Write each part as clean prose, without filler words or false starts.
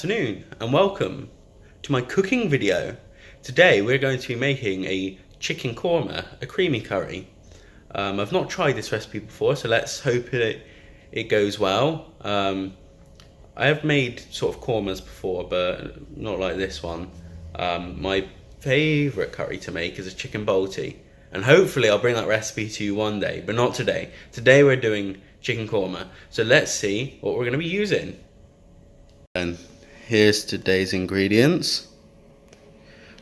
Afternoon and welcome to my cooking video. Today we're going to be making a chicken korma, a creamy curry. I've not tried this recipe before, so let's hope it goes well. I have made sort of kormas before, but not like this one. My favourite curry to make is a chicken balti, and hopefully I'll bring that recipe to you one day, but not today. Today we're doing chicken korma, so let's see what we're going to be using. And here's today's ingredients.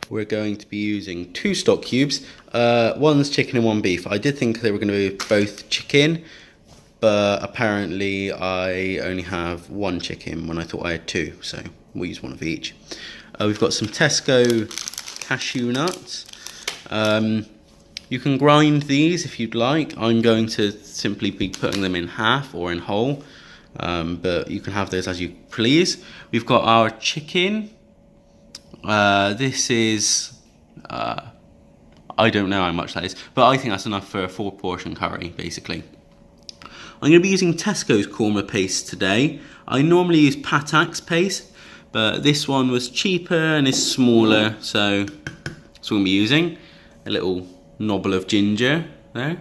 We're going to be using 2 stock cubes. One's chicken and 1 beef. I did think they were going to be both chicken, but apparently I only have 1 chicken when I thought I had 2, so we'll use 1 of each. We've got some Tesco cashew nuts. You can grind these if you'd like. I'm going to simply be putting them in half or in whole. But you can have those as you please. We've got our chicken. This is, I don't know how much that is, but I think that's enough for a 4-portion curry, basically. I'm going to be using Tesco's Korma paste today. I normally use Patak's paste, but this one was cheaper and is smaller, so that's what I'm going to be using. A little knobble of ginger there.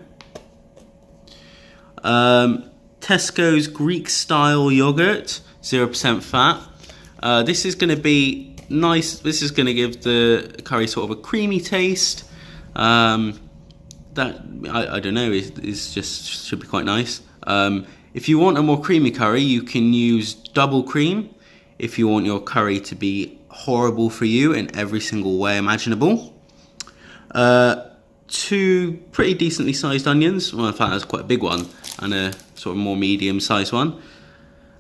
Tesco's Greek style yoghurt, 0% fat. This is going to be nice. This is going to give the curry sort of a creamy taste. That I don't know, is just should be quite nice. If you want a more creamy curry, you can use double cream. If you want your curry to be horrible for you in every single way imaginable. 2 pretty decently sized onions. Well, in fact, that's quite a big one, and a sort of more medium sized one.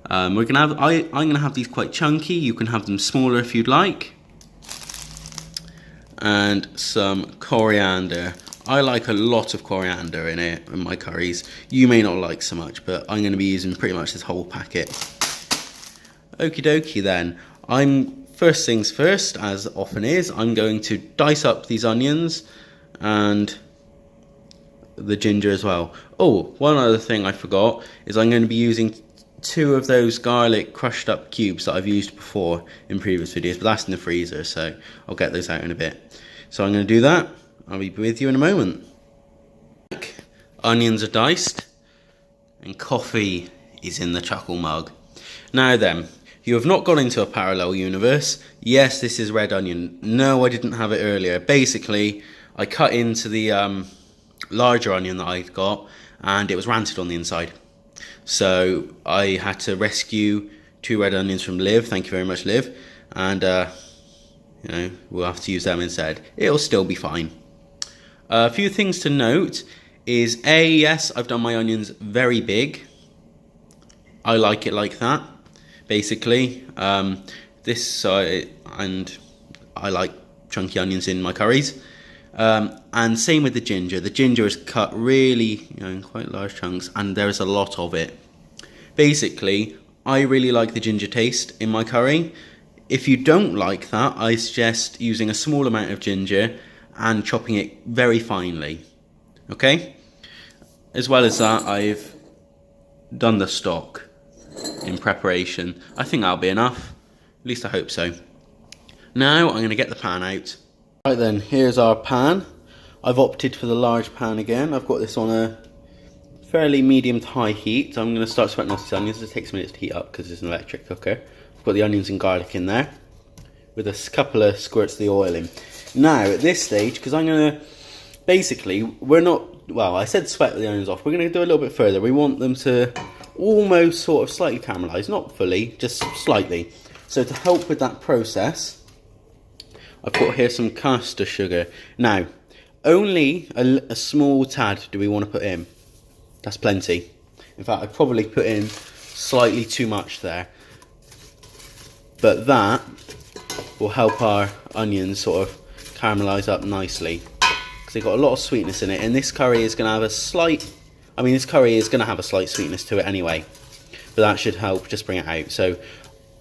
I'm gonna have these quite chunky. You can have them smaller if you'd like. And some coriander. I like a lot of coriander in it in my curries. You may not like so much, but I'm gonna be using pretty much this whole packet. Okie dokie then. First things first, as often is, I'm going to dice up these onions and the ginger as well. Oh, one other thing I forgot is I'm going to be using 2 of those garlic crushed up cubes that I've used before in previous videos, but that's in the freezer, so I'll get those out in a bit. So I'm going to do that. I'll be with you in a moment. Onions are diced and coffee is in the chuckle mug. Now then, you have not gone into a parallel universe. Yes, this is red onion. No, I didn't have it earlier. Basically, I cut into the larger onion that I got, and it was rancid on the inside. So I had to rescue 2 red onions from Liv. Thank you very much, Liv. And you know, we'll have to use them instead. It'll still be fine. A few things to note is yes, I've done my onions very big. I like it like that, basically. And I like chunky onions in my curries. And same with the ginger. The ginger is cut really, in quite large chunks, and there's a lot of it. Basically, I really like the ginger taste in my curry. If you don't like that, I suggest using a small amount of ginger and chopping it very finely. Okay? As well as that, I've done the stock in preparation. I think that'll be enough. At least I hope so. Now I'm going to get the pan out. Right then, here's our pan. I've opted for the large pan again. I've got this on a fairly medium to high heat. I'm going to start sweating off these onions. It takes minutes to heat up because it's an electric cooker. I've got the onions and garlic in there with a couple of squirts of the oil in. Now, at this stage, because I'm going to, basically, I said sweat the onions off. We're going to do a little bit further. We want them to almost sort of slightly caramelise, not fully, just slightly. So to help with that process, I've got here some caster sugar. Now, only a small tad do we want to put in. That's plenty. In fact, I probably put in slightly too much there. But that will help our onions sort of caramelise up nicely. Because they've got a lot of sweetness in it. And this curry is going to have a slight sweetness to it anyway. But that should help just bring it out. So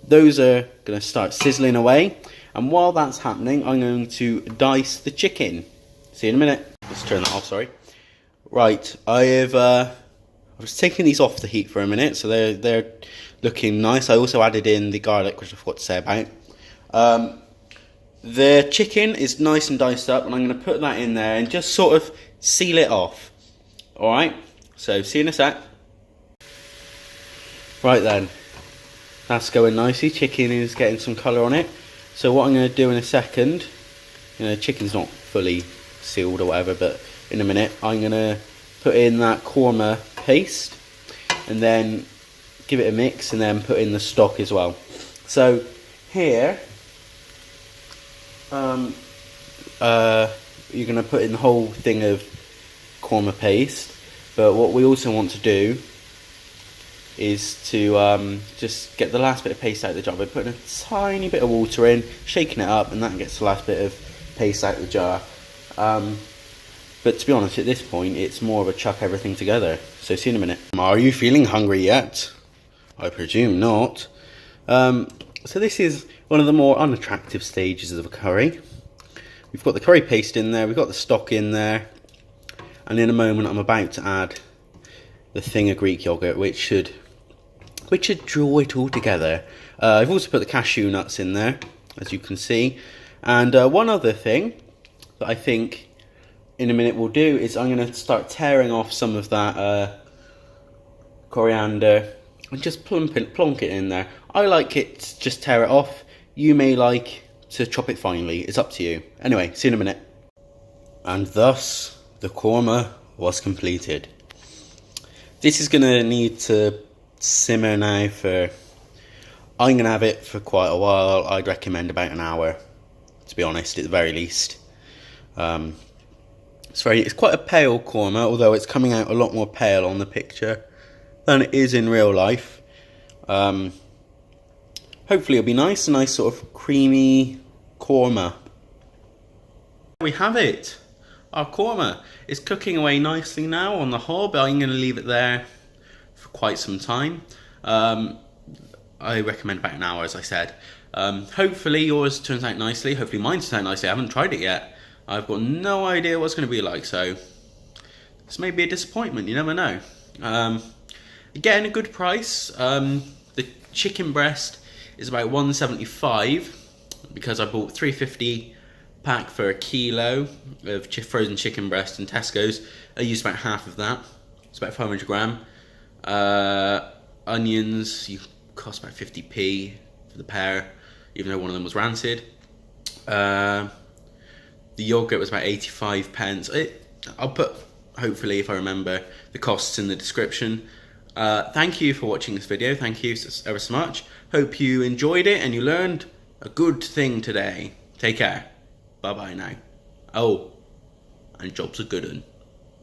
those are going to start sizzling away. And while that's happening, I'm going to dice the chicken. See you in a minute. Let's turn that off, sorry. Right, I was taking these off the heat for a minute, so they're looking nice. I also added in the garlic, which I forgot to say about. The chicken is nice and diced up, and I'm going to put that in there and just sort of seal it off. Alright, so see you in a sec. Right then, that's going nicely. Chicken is getting some colour on it. So what I'm going to do in a second, chicken's not fully sealed or whatever, but in a minute I'm going to put in that korma paste and then give it a mix and then put in the stock as well. So here, you're going to put in the whole thing of korma paste, but what we also want to do is to just get the last bit of paste out of the jar by putting a tiny bit of water in, shaking it up, and that gets the last bit of paste out of the jar. But to be honest, at this point it's more of a chuck everything together. So see you in a minute. Are you feeling hungry yet? I presume not. So this is one of the more unattractive stages of a curry. We've got the curry paste in there, we've got the stock in there, and in a moment I'm about to add the thing of Greek yoghurt, which should draw it all together. I've also put the cashew nuts in there, as you can see. And one other thing that I think in a minute we'll do is I'm going to start tearing off some of that coriander and just plonk it in there. I like it to just tear it off. You may like to chop it finely. It's up to you. Anyway, see you in a minute. And thus, the korma was completed. This is going to need to simmer now for... I'm going to have it for quite a while. I'd recommend about an hour, to be honest, at the very least. It's quite a pale korma, although it's coming out a lot more pale on the picture than it is in real life. Hopefully it'll be nice, a nice sort of creamy korma. We have it. Our korma is cooking away nicely now on the hob. I'm going to leave it there for quite some time. I recommend about an hour, as I said. Hopefully yours turns out nicely. Hopefully mine turns out nicely. I haven't tried it yet. I've got no idea what it's going to be like, so this may be a disappointment. You never know. Again, a good price. The chicken breast is about $1.75 because I bought 350 pack for a kilo of frozen chicken breast in Tesco's. I used about half of that. It's about 500 gram. Onions cost about 50p for the pair, even though one of them was rancid. The yogurt was about 85 pence. I'll put, hopefully if I remember, the costs in the description. Thank you for watching this video. Thank you ever so much. Hope you enjoyed it and you learned a good thing today. Take care. Bye bye now. Oh, and job's a good one.